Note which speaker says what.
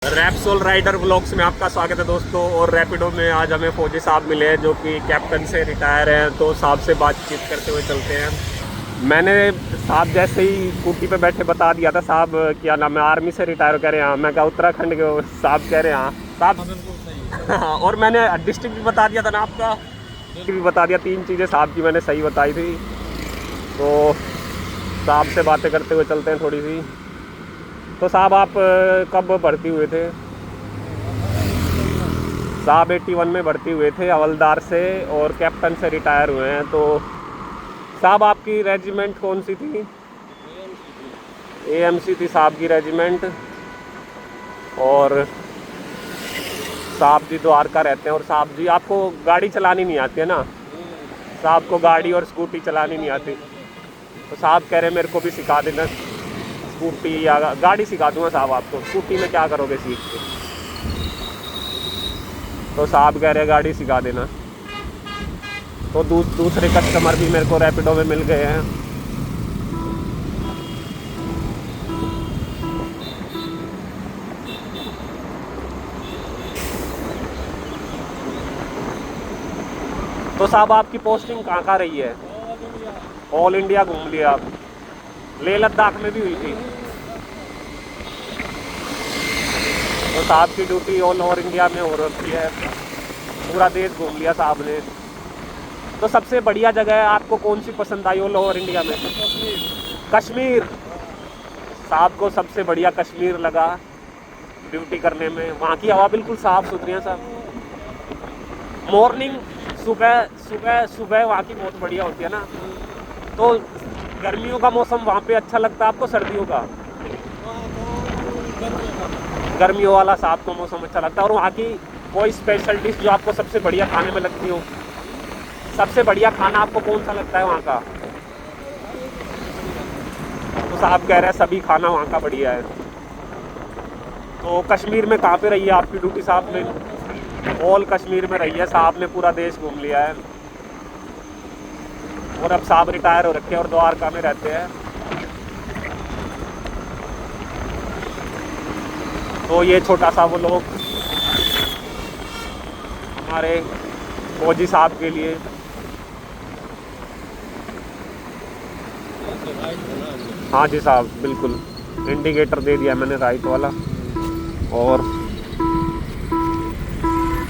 Speaker 1: रैप्सोल rider vlogs में आपका स्वागत है दोस्तों। और रैपिडो में आज हमें फौजी साहब मिले हैं जो कि कैप्टन से रिटायर हैं, तो साहब से बातचीत करते हुए चलते हैं। मैंने साहब जैसे ही स्कूटी पे बैठे बता दिया था, साहब क्या नाम है, आर्मी से रिटायर कह रहे हैं। हाँ, मैं कहा उत्तराखंड के हो। साहब कह रहे हैं हाँ साहब।
Speaker 2: बिल्कुल सही है।
Speaker 1: हाँ, और मैंने डिस्ट्रिक्ट भी बता दिया था ना आपका, भी बता दिया। 3 चीज़ें साहब की मैंने सही बताई थी। तो साहब से बातें करते हुए चलते हैं थोड़ी सी। तो साहब आप कब भर्ती हुए थे? साहब 81 में भर्ती हुए थे हवलदार से, और कैप्टन से रिटायर हुए हैं। तो साहब आपकी रेजिमेंट कौन सी थी? एएमसी थी साहब की रेजिमेंट। और साहब जी द्वारका रहते हैं। और साहब जी आपको गाड़ी चलानी नहीं आती है ना? साहब को गाड़ी और स्कूटी चलानी नहीं आती। तो साहब कह रहे हैं मेरे को भी सिखा देना स्कूटी या गाड़ी। सिखा दूंगा साहब आपको, स्कूटी में क्या करोगे सीख के। तो साहब कह रहे हैं गाड़ी सिखा देना। तो दूसरे कस्टमर भी मेरे को रैपिडो में मिल गए हैं। तो साहब आपकी पोस्टिंग कहाँ कहाँ रही है? ऑल इंडिया घूम लिया आप। लेह लद्दाख में भी हुई थी। तो साहब की ड्यूटी ऑल ओवर इंडिया में हो रखी है, पूरा देश घूम लिया साहब ने। तो सबसे बढ़िया जगह आपको कौन सी पसंद आई ऑल ओवर इंडिया में? कश्मीर। साहब को सबसे बढ़िया कश्मीर लगा ड्यूटी करने में। वहाँ की हवा बिल्कुल साफ़ सुथरी है साहब। मॉर्निंग सुबह सुबह सुबह वहाँ की बहुत बढ़िया होती है ना। तो गर्मियों का मौसम वहाँ पे अच्छा लगता है आपको, सर्दियों का? गर्मियों वाला साहब को मौसम अच्छा लगता है। और वहाँ की कोई स्पेशल डिश जो आपको सबसे बढ़िया खाने में लगती हो? सबसे बढ़िया खाना आपको कौन सा लगता है वहाँ का? तो साहब कह रहे हैं सभी खाना वहाँ का बढ़िया है। तो कश्मीर में कहाँ पे रही है आपकी ड्यूटी साहब ने? ऑल कश्मीर में रही है साहब ने, पूरा देश घूम लिया है। और अब साहब रिटायर हो रखे हैं और द्वारका में रहते हैं। तो ये छोटा सा वो लोग हमारे फौजी साहब के लिए। हाँ जी साहब बिल्कुल, इंडिकेटर दे दिया मैंने राइट वाला। और